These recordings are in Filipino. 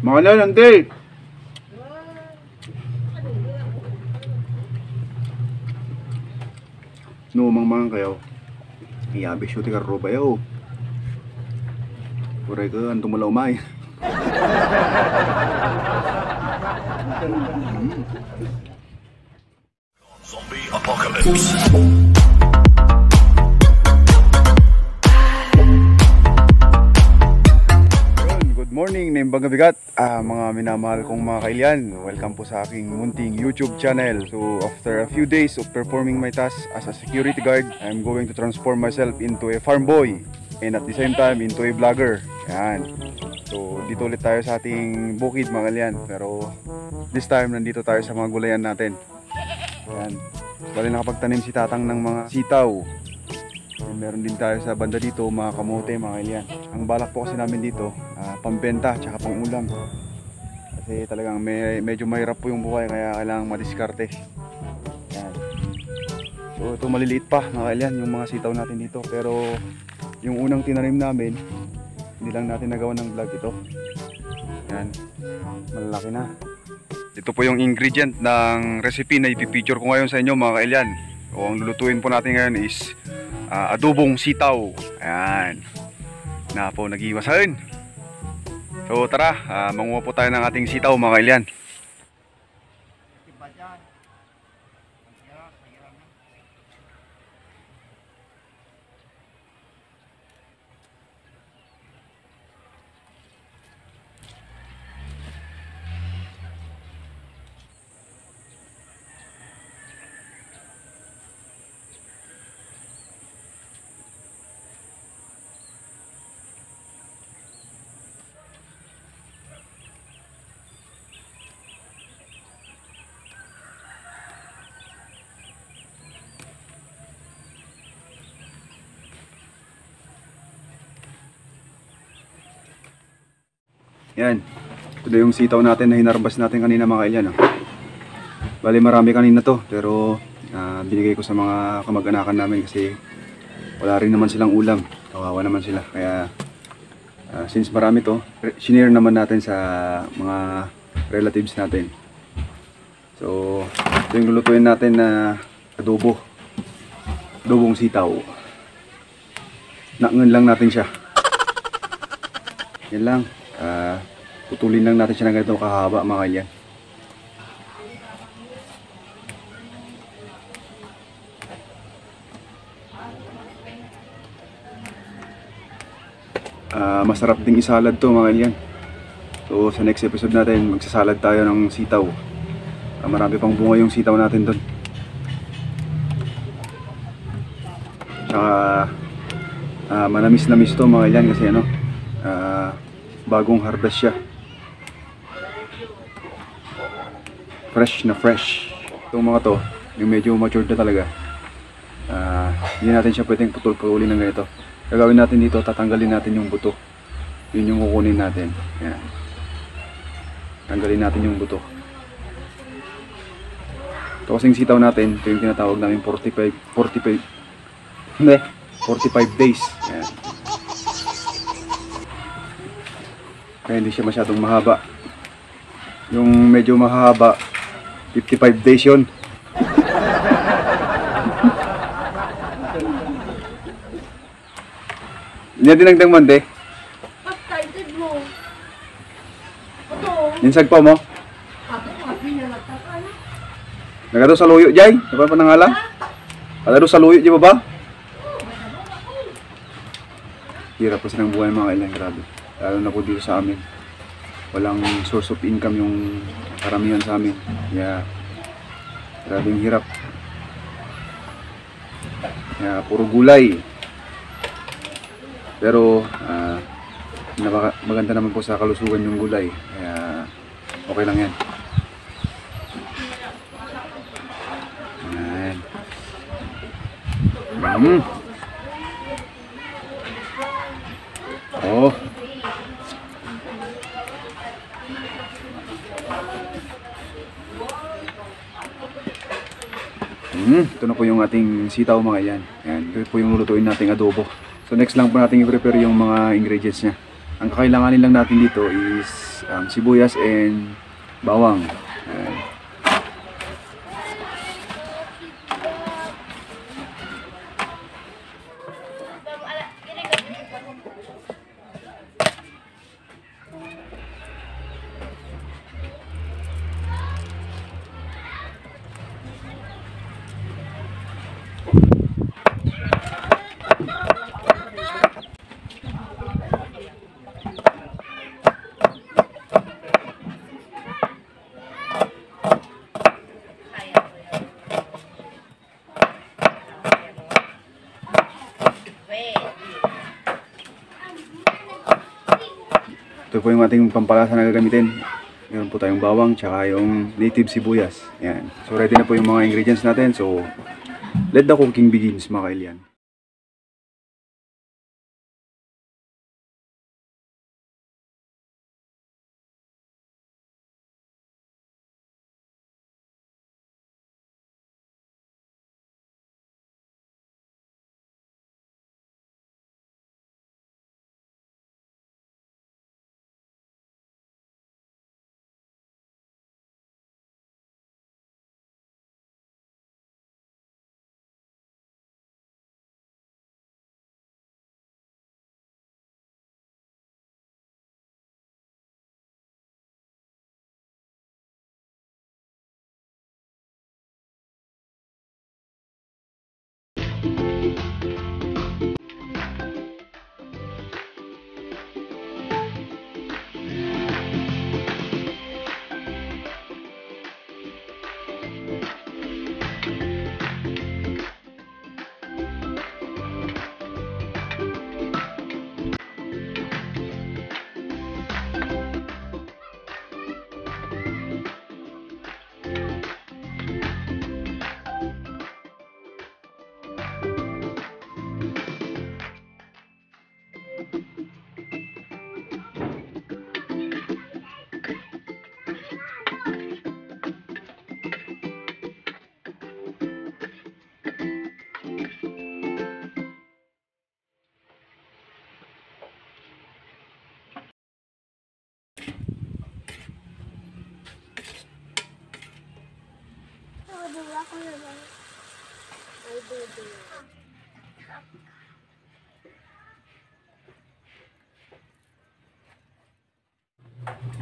Mahal nanti. No mang kayo. Iyabe siyo ti karo bayaw. Puray ka antung malaumay. Zombie apocalypse. Good morning, Nimbang Gabigat, mga minamahal kong mga kailyan. Welcome po sa aking munting YouTube channel. So after a few days of performing my task as a security guard, I'm going to transform myself into a farm boy and at the same time into a vlogger. Yan. So dito ulit tayo sa ating bukid mga kailyan. Pero this time nandito tayo sa mga gulayan natin. Yan. Bali nakapagtanim si Tatang ng mga sitaw. And meron din tayo sa banda dito mga kamote mga kailyan. Ang balak po kasi namin dito pambenta tsaka pang ulam. Kasi talagang medyo mahirap po yung buhay kaya kailangan madiskarte. Yan. So ito maliliit pa mga kailyan yung mga sitaw natin dito. Pero yung unang tinanim namin hindi lang natin nagawa ng vlog ito. Yan. Malalaki na. Ito po yung ingredient ng recipe na ipipicture ko ngayon sa inyo mga kailyan. O ang lulutuin po natin ngayon is adobong sitaw. Ayan. Na po nag-iwasan. So tara, manguha po tayo ng ating sitaw mga kailyan. Yan. Ito na yung sitaw natin na hinarbas natin kanina mga kailyan. Bali marami kanina to pero binigay ko sa mga kamag-anakan namin kasi wala rin naman silang ulam. Kawawa naman sila. Kaya since marami to, shinare naman natin sa mga relatives natin. So ito yung lulutuin natin na adobo. Adobong sitaw. Naangan lang natin siya. Yan lang. Putulin lang natin siya ng ganito kahaba mga kailyan. Masarap ding isalad to mga kailyan. So sa next episode natin magsasalad tayo ng sitaw. Marami pang bunga yung sitaw natin doon. Tsaka manamis-namis to mga kailyan kasi ano bagong harvest siya. Fresh na fresh. Itong mga to, yung medyo matured na talaga. Hindi natin siya pwedeng putol-putulin ng ganito. Gagawin natin dito, tatanggalin natin yung buto. Yun yung kukunin natin. Yan. Tanggalin natin yung buto. Ito kasing sitaw natin, ito yung tinatawag namin 45 days. Yan. Kaya hindi siya masyadong mahaba. Yung medyo mahaba 55 days yun. Hindi dinagdag man de. Excited mo. Ninsag pa mo? Nagado sa luyo jay? Apa pa nangala? Nagado sa luyo di ba ba? Hirap kasi ng buhay mga kailan, grabe. Lalo na po dito sa amin. Walang source of income yung karamihan sa amin. Kaya grabing hirap. Kaya puro gulay. Pero maganda naman po sa kalusugan yung gulay. Kaya okay lang yan. Ayan. Oh. Ito na po yung ating sitaw mga yan. Ayan, ito po yung lulutuin nating adobo. So next lang po natin i-prepare yung mga ingredients niya. Ang kakailanganin lang natin dito is sibuyas and bawang. Ayan. Ito po yung ating pampalasa na gagamitin. Meron po tayong bawang, tsaka yung native sibuyas. Yan. So ready na po yung mga ingredients natin. So let the cooking begins, mga kailian.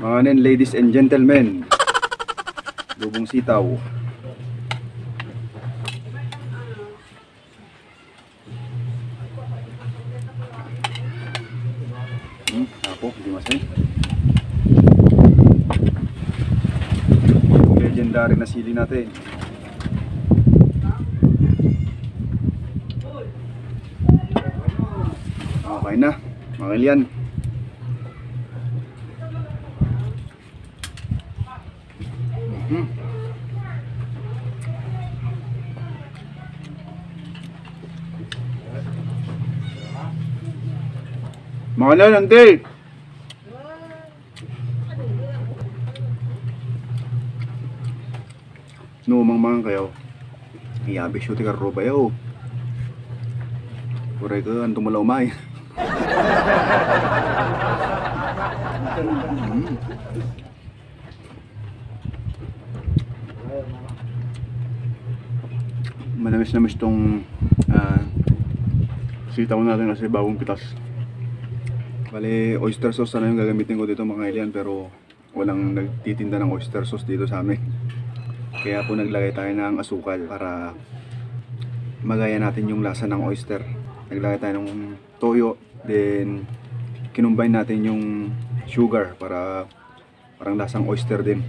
Mga nen, ladies and gentlemen, lubong sitaw. Ako, hindi masay. Legendary na sili natin. Okay na, mga kailian. Mga kailian, nanti! Numang mga kayo. Iyabi syuti ka roba yaw. Kuray ka, antong malaw may. Manamis-namis tong sitaw natin kasi bagong pitas. Bale, oyster sauce na yung gagamitin ko dito mga kailian, pero walang nagtitinda ng oyster sauce dito sa amin. Kaya po naglagay tayo ng asukal para magaya natin yung lasa ng oyster. Naglagay tayo ng toyo, then kinumbine natin yung sugar para parang lasang oyster din.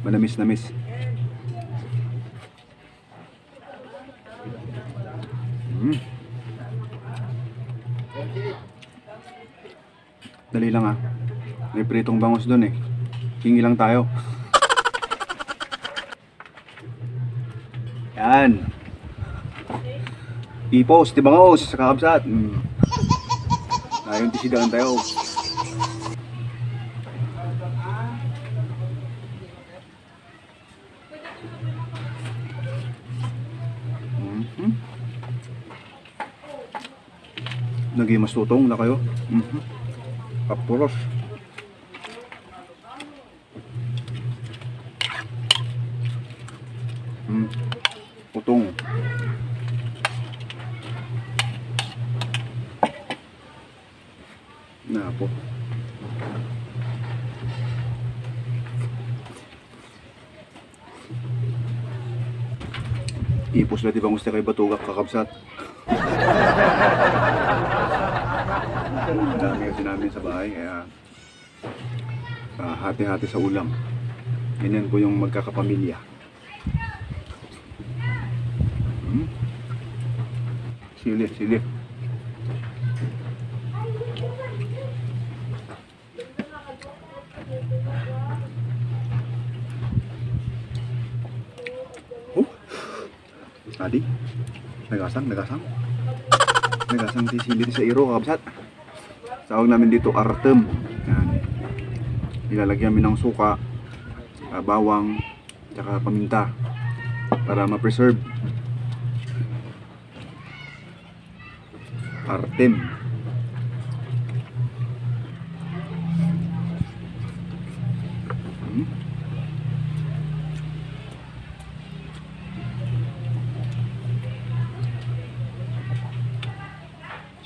Manamis-namis. Dali lang ah. May pritong bangus doon eh. Hingi lang tayo. Yan. Ipos, di bangus, sa kakabsat. Ayun, tisidagan tayo. Naging mas tutong na kayo. Kapuros. Utong. Na po. Ipos na tibang gusto kay Batugak kakabsat. Ang dami kasi namin sa bahay kaya hati-hati sa ulam. Ganyan po yung magkakapamilya. Sili, sili. Tadi, nagasang si sili sa iro, kabsat. Tawag namin dito artem. Yan. Ilalagyan namin ng suka, bawang, tsaka paminta para ma-preserve. Artem.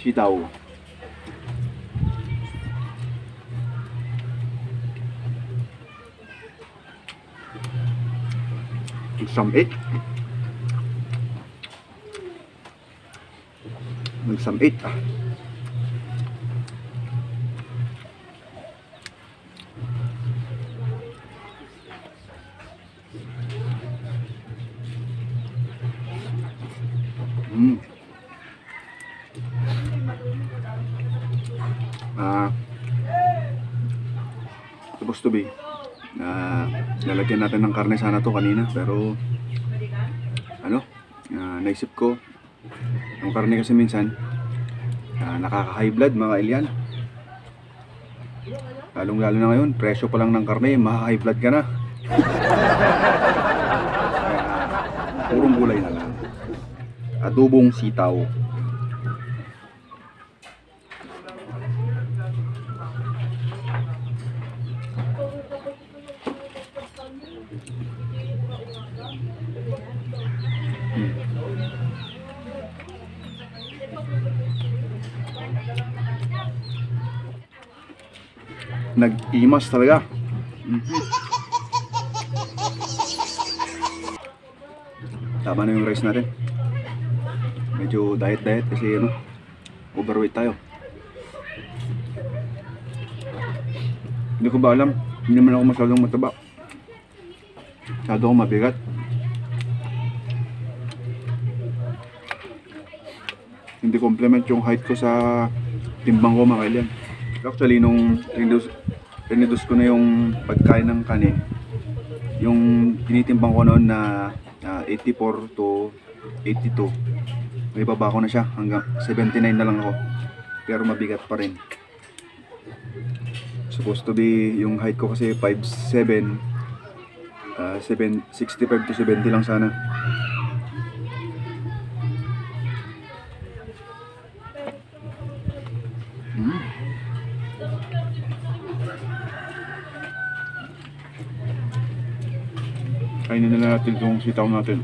Sitaw. Nagsamit. Nagsamit. Supposed to be lalagyan natin ng karne sana to kanina, pero ano, naisip ko yung karne kasi minsan nakaka-high blood mga kailyan, lalong lalo na ngayon, presyo pa lang ng karne, maka-high blood ka na. Kaya purong gulay na lang, adobong sitaw. Nag-imas talaga. Tama na yung rice natin. Medyo diet kasi overweight tayo. Hindi ko ba alam, hindi naman ako masyadong mataba, masyado akong mabigat. Hindi complement yung height ko sa timbang ko mga kailan. Actually, nung rinidus ko na yung pagkain ng kanin, yung tinitimbang ko noon na 84 to 82, may baba ko na siya, hanggang 79 na lang ako, pero mabigat pa rin. Supposed to be, yung height ko kasi 5'7", 65 to 70 lang sana. Kainin na natin itong sitaw natin.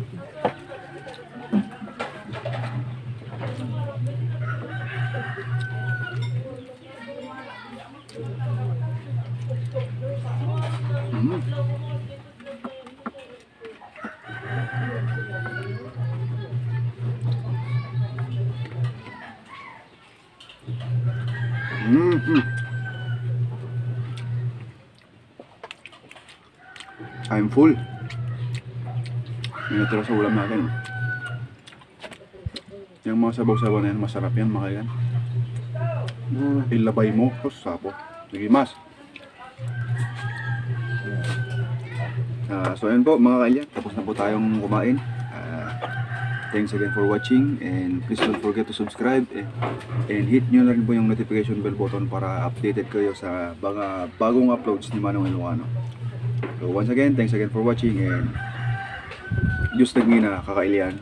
I'm full. May natira sa ulam natin. Yung mga sabaw-sabaw na yan, masarap yan mga yan. Ilabay mo, tapos sapo. Sige mas. So ayun po mga kailyan, tapos na po tayong kumain. Thanks again for watching, and please don't forget to subscribe and hit nyo na rin po yung notification bell button para updated kayo sa mga bagong uploads ni Manong Ilocano. So once again, thanks again for watching, and Diyos nagmina, kakailian.